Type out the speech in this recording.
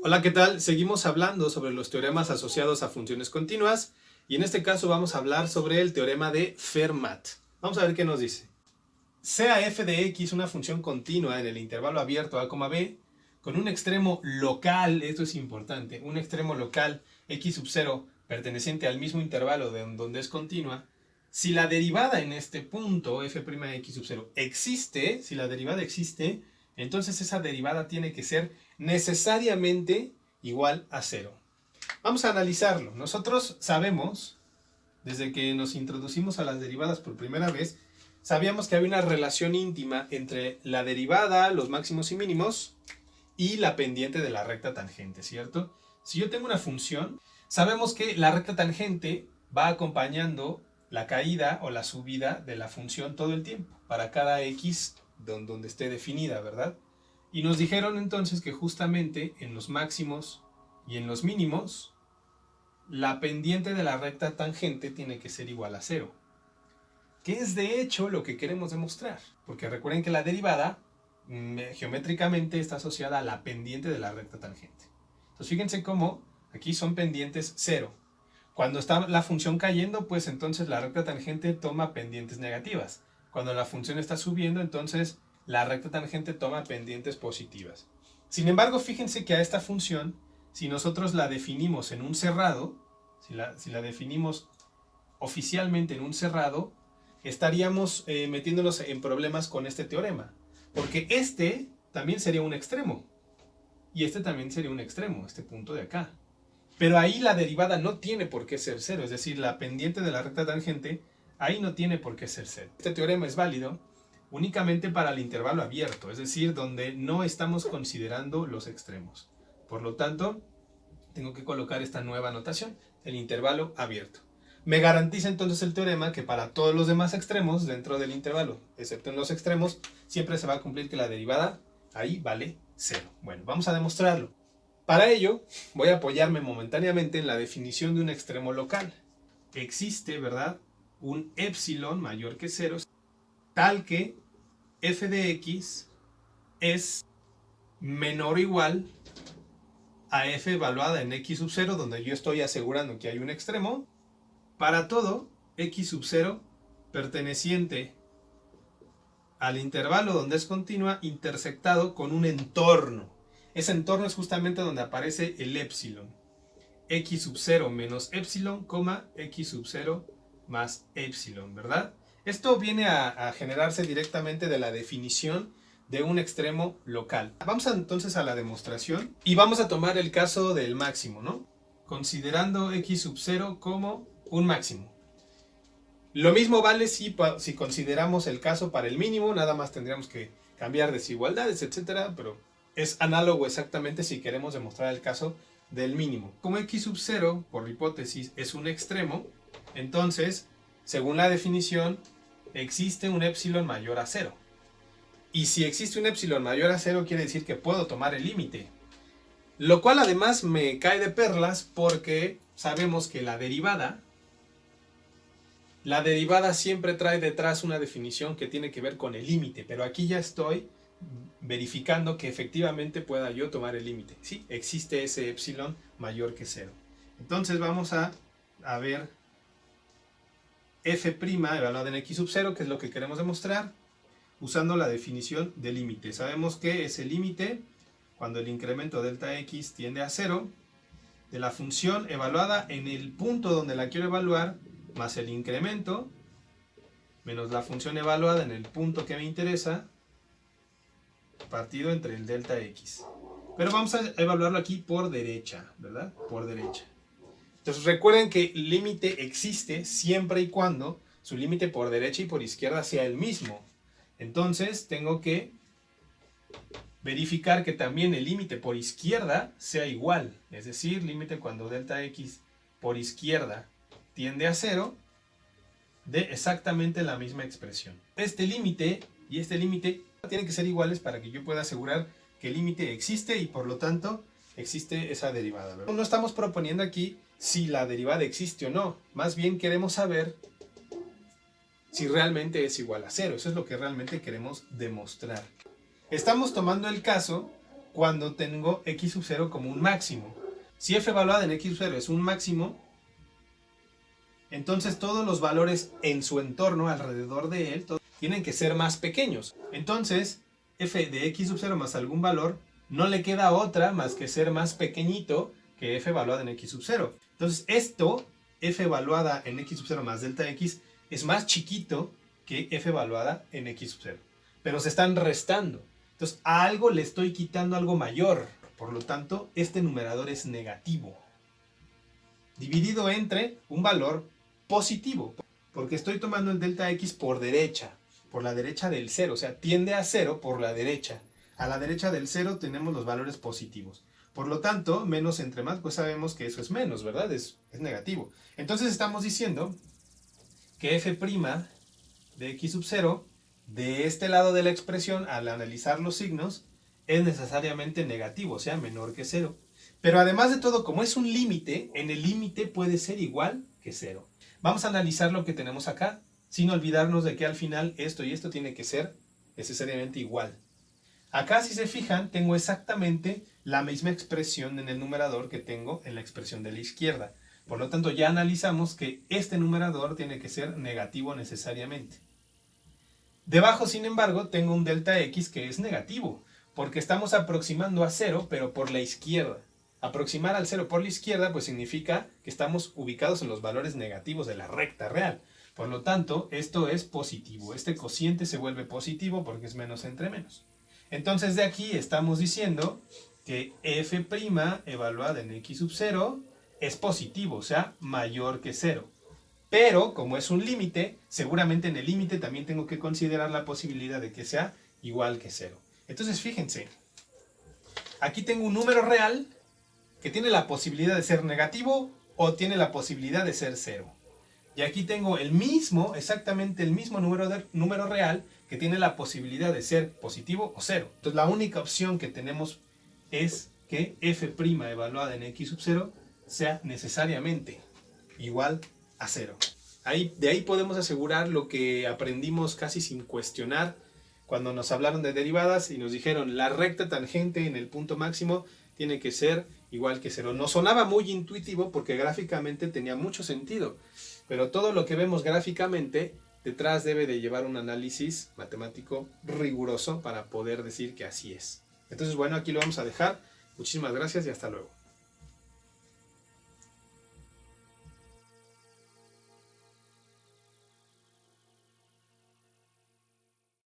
Hola, ¿qué tal? Seguimos hablando sobre los teoremas asociados a funciones continuas y en este caso vamos a hablar sobre el teorema de Fermat. Vamos a ver qué nos dice. Sea f de x una función continua en el intervalo abierto a, b, con un extremo local, esto es importante, un extremo local x sub 0 perteneciente al mismo intervalo donde es continua, si la derivada en este punto, f' de x sub 0, existe, si la derivada existe, entonces esa derivada tiene que ser necesariamente igual a 0. Vamos a analizarlo. Nosotros sabemos, desde que nos introducimos a las derivadas por primera vez, sabíamos que había una relación íntima entre la derivada, los máximos y mínimos, y la pendiente de la recta tangente, ¿cierto? Si yo tengo una función, sabemos que la recta tangente va acompañando la caída o la subida de la función todo el tiempo, para cada x donde esté definida, ¿verdad? Y nos dijeron entonces que justamente en los máximos y en los mínimos, la pendiente de la recta tangente tiene que ser igual a 0. Que es de hecho lo que queremos demostrar. Porque recuerden que la derivada geométricamente está asociada a la pendiente de la recta tangente. Entonces fíjense cómo aquí son pendientes 0. Cuando está la función cayendo, pues entonces la recta tangente toma pendientes negativas. Cuando la función está subiendo, entonces la recta tangente toma pendientes positivas. Sin embargo, fíjense que a esta función, si nosotros la definimos en un cerrado, si la definimos oficialmente en un cerrado, estaríamos metiéndonos en problemas con este teorema. Porque este también sería un extremo. Y este también sería un extremo, este punto de acá. Pero ahí la derivada no tiene por qué ser 0. Es decir, la pendiente de la recta tangente, ahí no tiene por qué ser 0. Este teorema es válido únicamente para el intervalo abierto. Es decir, donde no estamos considerando los extremos. Por lo tanto, tengo que colocar esta nueva notación, el intervalo abierto. Me garantiza entonces el teorema que para todos los demás extremos dentro del intervalo, excepto en los extremos, siempre se va a cumplir que la derivada ahí vale 0. Bueno, vamos a demostrarlo. Para ello, voy a apoyarme momentáneamente en la definición de un extremo local. Existe, ¿verdad?, un épsilon mayor que 0, tal que f de x es menor o igual a f evaluada en x sub 0, donde yo estoy asegurando que hay un extremo, para todo x sub 0 perteneciente al intervalo donde es continua, intersectado con un entorno. Ese entorno es justamente donde aparece el épsilon. X sub 0 menos épsilon, x sub 0 más épsilon, ¿verdad? Esto viene a generarse directamente de la definición de un extremo local. Vamos entonces a la demostración y vamos a tomar el caso del máximo, ¿no? Considerando x sub 0 como un máximo. Lo mismo vale si consideramos el caso para el mínimo, nada más tendríamos que cambiar desigualdades, etcétera, pero es análogo exactamente si queremos demostrar el caso del mínimo. Como x sub 0, por hipótesis, es un extremo, entonces, según la definición, existe un épsilon mayor a 0. Y si existe un épsilon mayor a 0, quiere decir que puedo tomar el límite. Lo cual además me cae de perlas porque sabemos que la derivada siempre trae detrás una definición que tiene que ver con el límite, pero aquí ya estoy verificando que efectivamente pueda yo tomar el límite. Sí, existe ese épsilon mayor que 0. Entonces vamos a ver f' evaluada en x sub 0, que es lo que queremos demostrar, usando la definición de límite. Sabemos que ese límite, cuando el incremento delta x tiende a 0, de la función evaluada en el punto donde la quiero evaluar, más el incremento, menos la función evaluada en el punto que me interesa, partido entre el delta x. Pero vamos a evaluarlo aquí por derecha, ¿verdad? Por derecha. Entonces recuerden que el límite existe siempre y cuando su límite por derecha y por izquierda sea el mismo. Entonces tengo que verificar que también el límite por izquierda sea igual. Es decir, límite cuando delta x por izquierda tiende a 0, de exactamente la misma expresión. Este límite y este límite tienen que ser iguales para que yo pueda asegurar que el límite existe y por lo tanto existe esa derivada, ¿verdad? No estamos proponiendo aquí si la derivada existe o no, más bien queremos saber si realmente es igual a 0. Eso es lo que realmente queremos demostrar. Estamos tomando el caso cuando tengo x sub 0 como un máximo. Si f evaluada en x sub 0 es un máximo, entonces todos los valores en su entorno, alrededor de él, tienen que ser más pequeños. Entonces, f de x sub 0 más algún valor, no le queda otra más que ser más pequeñito que f evaluada en x sub 0. Entonces esto, f evaluada en x sub 0 más delta x, es más chiquito que f evaluada en x sub 0. Pero se están restando. Entonces a algo le estoy quitando algo mayor. Por lo tanto, este numerador es negativo. Dividido entre un valor positivo. Porque estoy tomando el delta x por derecha. Por la derecha del 0. O sea, tiende a 0 por la derecha. A la derecha del 0 tenemos los valores positivos. Por lo tanto, menos entre más, pues sabemos que eso es menos, ¿verdad? Es negativo. Entonces estamos diciendo que f' de x sub 0, de este lado de la expresión, al analizar los signos, es necesariamente negativo, o sea, menor que 0. Pero además de todo, como es un límite, en el límite puede ser igual que 0. Vamos a analizar lo que tenemos acá, sin olvidarnos de que al final esto y esto tiene que ser necesariamente igual. Acá, si se fijan, tengo exactamente la misma expresión en el numerador que tengo en la expresión de la izquierda. Por lo tanto, ya analizamos que este numerador tiene que ser negativo necesariamente. Debajo, sin embargo, tengo un delta x que es negativo, porque estamos aproximando a 0, pero por la izquierda. Aproximar al 0 por la izquierda, pues significa que estamos ubicados en los valores negativos de la recta real. Por lo tanto, esto es positivo. Este cociente se vuelve positivo porque es menos entre menos. Entonces de aquí estamos diciendo que f' evaluada en x sub 0 es positivo, o sea, mayor que 0. Pero, como es un límite, seguramente en el límite también tengo que considerar la posibilidad de que sea igual que 0. Entonces fíjense, aquí tengo un número real que tiene la posibilidad de ser negativo o tiene la posibilidad de ser 0. Y aquí tengo el mismo, exactamente el mismo número real que tiene la posibilidad de ser positivo o 0. Entonces la única opción que tenemos es que f' evaluada en x sub 0 sea necesariamente igual a 0. De ahí podemos asegurar lo que aprendimos casi sin cuestionar cuando nos hablaron de derivadas y nos dijeron la recta tangente en el punto máximo tiene que ser igual que 0. Nos sonaba muy intuitivo porque gráficamente tenía mucho sentido. Pero todo lo que vemos gráficamente detrás debe de llevar un análisis matemático riguroso para poder decir que así es. Entonces, bueno, aquí lo vamos a dejar. Muchísimas gracias y hasta luego.